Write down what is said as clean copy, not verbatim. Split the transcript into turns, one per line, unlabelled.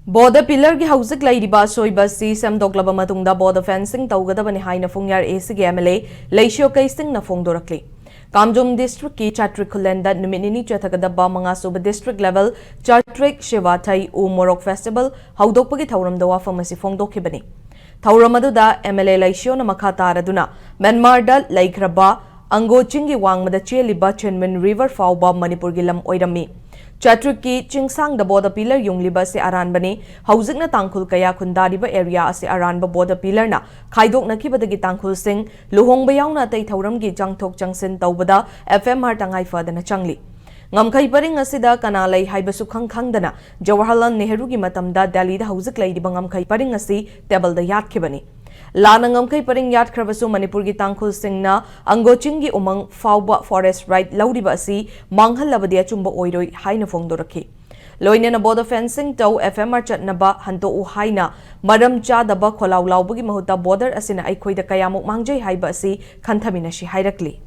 Border pillar ki hauzik lairiba soibasi semdoklaba matungda border fencing tawgadabani haina fungyar ACG MLA Leishiyo Keishing na fongdorakli. Kamjong district ki Chatrikulenda numinini chathagadaba mga suba district level Chatrik Shivathai U Morok Festival haudokpagi thauramda wafamasi fongdokhibani. Thauramadu MLA Leishiyo na makataraduna Myanmar da laikraba Angochingi wangmada cheliba Chenmin River fauba Manipur gilam oirami. Chatrik ki chingsang da border pillar yung liba se aranbani hauzik na tangkul kaya kundariba area ase aranba border pillar na khaidok na kibadagi tangkul sing luhong bayaw na tay thauram gi jangthok jangsin tawbada FMR tangai fadana changli ngamkai paring asida kanalai haibasu khangdana Jawaharlal Nehru gi matamda Delhi da hauzik laidiba ngamkai paring asi table da yatkibani Lana ngamkai paring yat krabasu Manipur gi tangkul singna Angochin gi umang fauba forest right lauriba asi manghal labadi achumba oiroi haina fongdorakhi loine na border fencing taw FMR chatnaba hanto u haina maram cha daba kholaw lawbagi mahuta border asina aikhoi da kayamuk mangjai haiba asi khantamina shi hairakli